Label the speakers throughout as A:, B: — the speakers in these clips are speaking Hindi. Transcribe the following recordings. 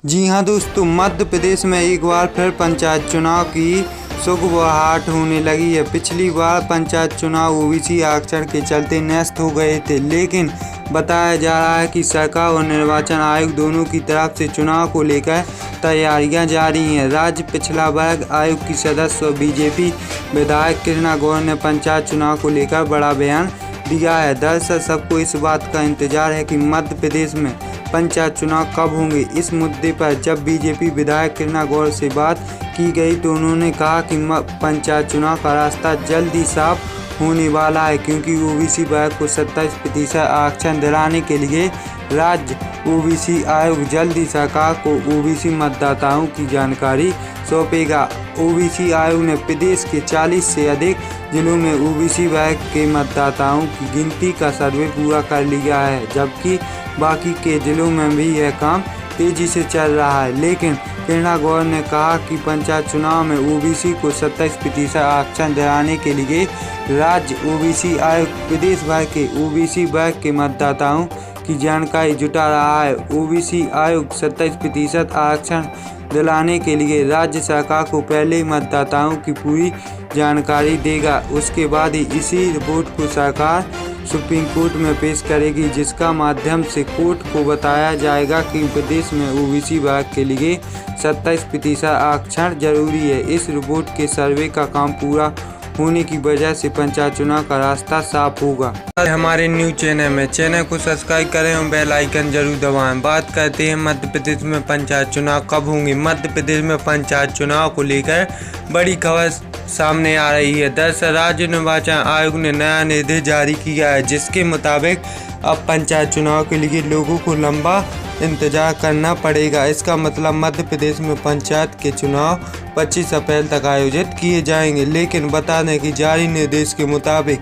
A: जी हाँ दोस्तों, मध्य प्रदेश में एक बार फिर पंचायत चुनाव की सुगबुगाहट होने लगी है। पिछली बार पंचायत चुनाव ओबीसी आरक्षण के चलते नष्ट हो गए थे, लेकिन बताया जा रहा है कि सरकार और निर्वाचन आयोग दोनों की तरफ से चुनाव को लेकर तैयारियां जारी हैं। राज्य पिछड़ा वर्ग आयोग की सदस्य और बीजेपी विधायक कृष्णा गौर ने पंचायत चुनाव को लेकर बड़ा बयान दिया है। दरअसल सबको इस बात का इंतजार है कि मध्य प्रदेश में पंचायत चुनाव कब होंगे। इस मुद्दे पर जब बीजेपी विधायक कृष्णा गौर से बात की गई तो उन्होंने कहा कि पंचायत चुनाव का रास्ता जल्द ही साफ होने वाला है, क्योंकि ओबीसी वर्ग को 27% आरक्षण दिलाने के लिए राज्य ओबीसी आयोग जल्द ही सरकार को ओबीसी मतदाताओं की जानकारी सौंपेगा। ओबीसी आयोग ने प्रदेश के 40 से अधिक जिलों में ओबीसी वर्ग के मतदाताओं की गिनती का सर्वे पूरा कर लिया है, जबकि बाकी के जिलों में भी यह काम तेजी से चल रहा है। लेकिन कृष्णा गौर ने कहा कि पंचायत चुनाव में ओबीसी को 27% आरक्षण दिलाने के लिए राज्य ओबीसी आयोग प्रदेश भर के ओबीसी वर्ग के मतदाताओं की जानकारी जुटा रहा है। ओबीसी आयोग 27% आरक्षण दिलाने के लिए राज्य सरकार को पहले मतदाताओं की पूरी जानकारी देगा। उसके बाद ही इसी रिपोर्ट को सरकार सुप्रीम कोर्ट में पेश करेगी, जिसका माध्यम से कोर्ट को बताया जाएगा कि प्रदेश में ओबीसी वर्ग के लिए 27% आरक्षण जरूरी है। इस रिपोर्ट के सर्वे का काम पूरा होने की वजह से पंचायत चुनाव का रास्ता साफ होगा। हमारे न्यूज चैनल को सब्सक्राइब करें और बेल आइकन जरूर दबाएं। बात करते हैं मध्य प्रदेश में पंचायत चुनाव कब होंगे। मध्य प्रदेश में पंचायत चुनाव को लेकर बड़ी खबर सामने आ रही है। दरअसल राज्य निर्वाचन आयोग ने नया निर्देश जारी किया है, जिसके मुताबिक अब पंचायत चुनाव के लिए लोगों को लंबा इंतजार करना पड़ेगा। इसका मतलब मध्य प्रदेश में पंचायत के चुनाव 25 अप्रैल तक आयोजित किए जाएंगे। लेकिन बता दें कि जारी निर्देश के मुताबिक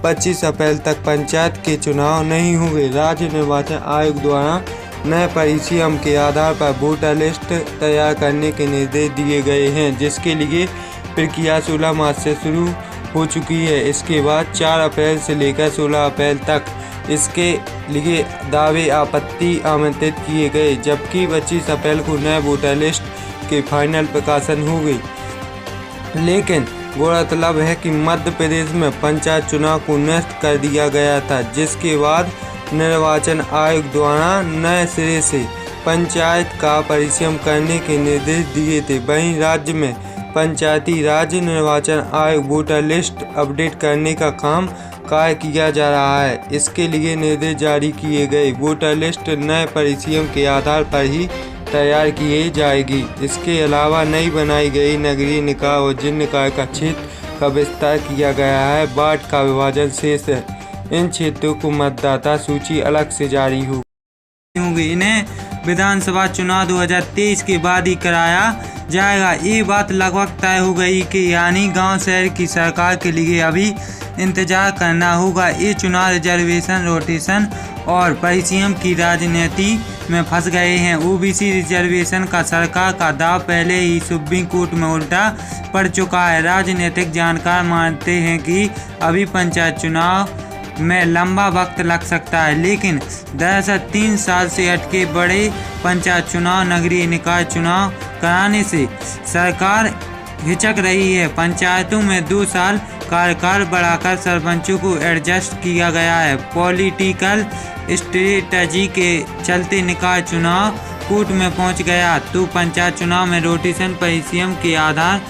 A: 25 अप्रैल तक पंचायत के चुनाव नहीं होंगे। राज्य निर्वाचन आयोग द्वारा नए परिसीमन के आधार पर वोटर लिस्ट तैयार करने के निर्देश दिए गए हैं, जिसके लिए प्रक्रिया 16 मार्च से शुरू हो चुकी है। इसके बाद 4 अप्रैल से लेकर 16 अप्रैल तक इसके लिए दावे आपत्ति आमंत्रित किए गए, जबकि 25 अप्रैल को नए वोटर लिस्ट के फाइनल प्रकाशन हो गई। लेकिन गौरतलब है कि मध्य प्रदेश में पंचायत चुनाव को नष्ट कर दिया गया था, जिसके बाद निर्वाचन आयोग द्वारा नए सिरे से पंचायत का परिसीमन करने के निर्देश दिए थे। वहीं राज्य में पंचायती राज निर्वाचन आयोग वोटर लिस्ट अपडेट करने का काम कार्य किया जा रहा है। इसके लिए निर्देश जारी किए गए। वोटर लिस्ट नए परिसीमन के आधार पर ही तैयार की जाएगी। इसके अलावा नई बनाई गई नगरीय निकाय और जिन निकाय का क्षेत्र का विस्तार किया गया है, वार्ड का विभाजन शेष है। इन क्षेत्रों को मतदाता सूची अलग से जारी होगी। इन्हें विधानसभा चुनाव 2023 के बाद ही कराया जाएगा। ये बात लगभग तय हो गई कि यानी गांव शहर की सरकार के लिए अभी इंतजार करना होगा। ये चुनाव रिजर्वेशन, रोटेशन और परिसीमन की राजनीति में फंस गए हैं। ओबीसी रिजर्वेशन का सरकार का दाव पहले ही सुप्रीम कोर्ट में उल्टा पड़ चुका है। राजनीतिक जानकार मानते हैं कि अभी पंचायत चुनाव में लंबा वक्त लग सकता है, लेकिन दरअसल 3 साल से अटके बड़े पंचायत चुनाव, नगरीय निकाय चुनाव कराने से सरकार हिचक रही है। पंचायतों में 2 साल कार्यकाल बढ़ाकर सरपंचों को एडजस्ट किया गया है। पॉलिटिकल स्ट्रेटजी के चलते निकाय चुनाव कोर्ट में पहुंच गया, तो पंचायत चुनाव में रोटेशन परिसीमन के आधार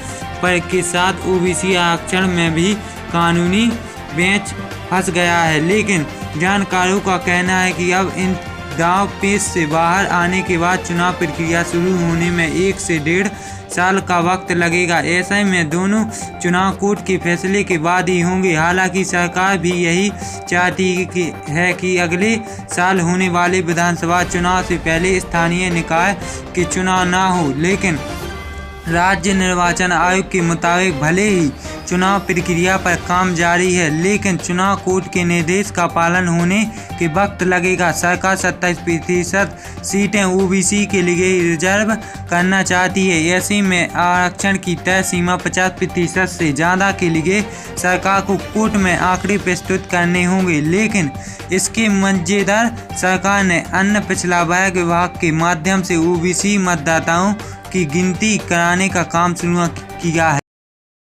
A: पर के साथ ओबीसी आरक्षण में भी कानूनी बेंच फंस गया है। लेकिन जानकारों का कहना है कि अब इन दांव पेच से बाहर आने के बाद चुनाव प्रक्रिया शुरू होने में 1 से 1.5 साल का वक्त लगेगा। ऐसे में दोनों चुनाव कोर्ट के फैसले के बाद ही होंगे। हालांकि सरकार भी यही चाहती है कि अगले साल होने वाले विधानसभा चुनाव से पहले स्थानीय निकाय के चुनाव ना हो। लेकिन राज्य निर्वाचन आयोग के मुताबिक भले ही चुनाव प्रक्रिया पर काम जारी है, लेकिन चुनाव कोड के निर्देश का पालन होने के वक्त लगेगा। सरकार 27% सीटें ओबीसी के लिए रिजर्व करना चाहती है। ऐसे में आरक्षण की तय सीमा 50% से ज़्यादा के लिए सरकार को कोर्ट में आंकड़े प्रस्तुत करने होंगे। लेकिन इसके मद्देनजर सरकार ने अन्य पिछड़ा वर्ग विभाग के माध्यम से ओबीसी मतदाताओं की गिनती कराने का काम शुरू किया है।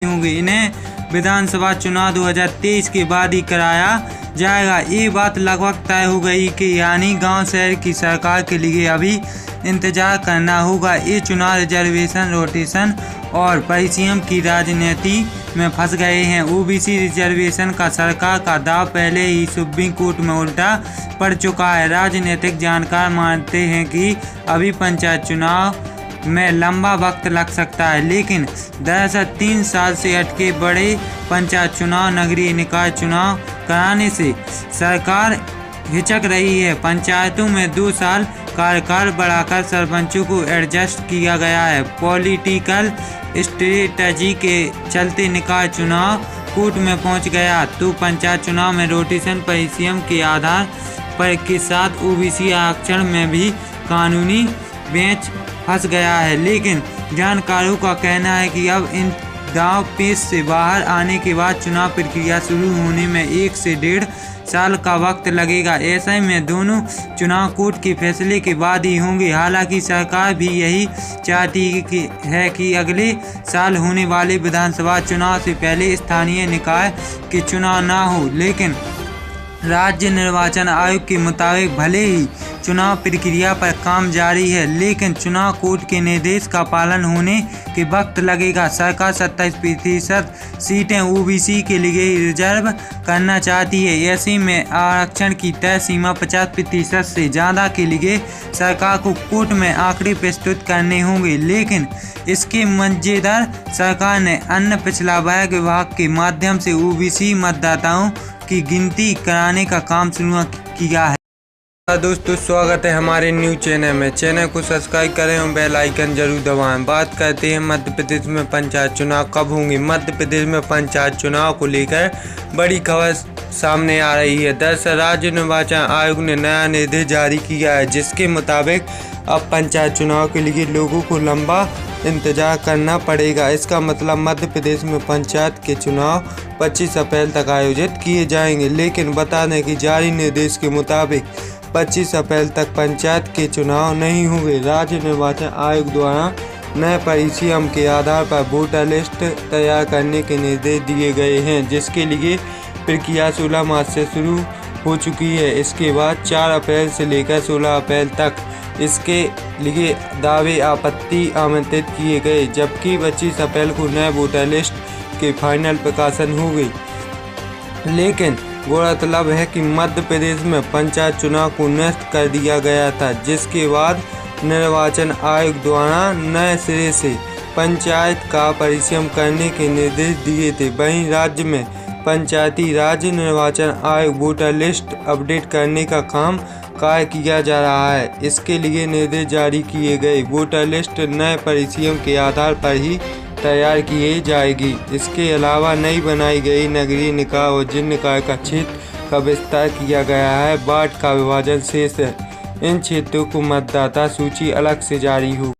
A: इन्हें विधानसभा चुनाव 2023 के बाद ही कराया जाएगा। ये बात लगभग तय हो गई कि यानी गांव शहर की सरकार के लिए अभी इंतजार करना होगा। ये चुनाव रिजर्वेशन, रोटेशन और परिसीमन की राजनीति में फंस गए हैं। ओबीसी रिजर्वेशन का सरकार का दाव पहले ही सुप्रीम कोर्ट में उल्टा पड़ चुका है। राजनीतिक जानकार मानते हैं कि अभी पंचायत चुनाव में लंबा वक्त लग सकता है, लेकिन दरअसल 3 साल से अटके बड़े पंचायत चुनाव, नगरीय निकाय चुनाव कराने से सरकार हिचक रही है। पंचायतों में 2 साल कार्यकाल बढ़ाकर सरपंचों को एडजस्ट किया गया है। पॉलिटिकल स्ट्रेटजी के चलते निकाय चुनाव कोर्ट में पहुंच गया, तो पंचायत चुनाव में रोटेशन परिसीमन के आधार पर के साथ ओबीसी आरक्षण में भी कानूनी बेंच फंस गया है। लेकिन जानकारों का कहना है कि अब इन दांव पेच से बाहर आने के बाद चुनाव प्रक्रिया शुरू होने में 1 से 1.5 साल का वक्त लगेगा। ऐसे में दोनों चुनाव कोर्ट के फैसले के बाद ही होंगे। हालांकि सरकार भी यही चाहती है कि अगले साल होने वाले विधानसभा चुनाव से पहले स्थानीय निकाय के चुनाव ना हो, लेकिन राज्य निर्वाचन आयोग के मुताबिक भले ही चुनाव प्रक्रिया पर काम जारी है, लेकिन चुनाव कोड के निर्देश का पालन होने के वक्त लगेगा। सरकार 27% सीटें ओबीसी के लिए रिजर्व करना चाहती है। ऐसे में आरक्षण की तय सीमा 50% से ज़्यादा के लिए सरकार को कोर्ट में आंकड़े प्रस्तुत करने होंगे। लेकिन इसके मद्देनजर सरकार ने अन्य पिछड़ा वर्ग विभाग के माध्यम से ओबीसी मतदाताओं की गिनती कराने का काम शुरू किया है। दोस्तों, स्वागत है हमारे न्यू चैनल में। चैनल को सब्सक्राइब करें और बेल आइकन जरूर दबाएं। बात करते हैं मध्य प्रदेश में पंचायत चुनाव कब होंगे। मध्य प्रदेश में पंचायत चुनाव को लेकर बड़ी खबर सामने आ रही है। दरअसल राज्य निर्वाचन आयोग ने नया निर्देश जारी किया है, जिसके मुताबिक अब पंचायत चुनाव के लिए लोगों को लंबा इंतजार करना पड़ेगा। इसका मतलब मध्य प्रदेश में पंचायत के चुनाव 25 अप्रैल तक आयोजित किए जाएंगे। लेकिन बता दें कि जारी निर्देश के मुताबिक 25 अप्रैल तक पंचायत के चुनाव नहीं होंगे। राज्य निर्वाचन आयोग द्वारा नए परिसीमन के आधार पर वोटर लिस्ट तैयार करने के निर्देश दिए गए हैं, जिसके लिए प्रक्रिया 16 मार्च से शुरू हो चुकी है। इसके बाद 4 अप्रैल से लेकर 16 अप्रैल तक इसके लिए दावे आपत्ति आमंत्रित किए गए, जबकि 25 अप्रैल को नए वोटर लिस्ट के फाइनल प्रकाशन हो गई। लेकिन गौरतलब है कि मध्य प्रदेश में पंचायत चुनाव को नष्ट कर दिया गया था, जिसके बाद निर्वाचन आयोग द्वारा नए सिरे से पंचायत का परिसीमन करने के निर्देश दिए थे। वहीं राज्य में पंचायती राज निर्वाचन आयोग वोटर लिस्ट अपडेट करने का कार्य किया जा रहा है। इसके लिए निर्देश जारी किए गए। वोटर लिस्ट नए परिसीमन के आधार पर ही तैयार की जाएगी। इसके अलावा नई बनाई गई नगरीय निकाय और जिन निकाय का क्षेत्र का विस्तार किया गया है, वार्ड का विभाजन शेष है। इन क्षेत्रों को मतदाता सूची अलग से जारी हो।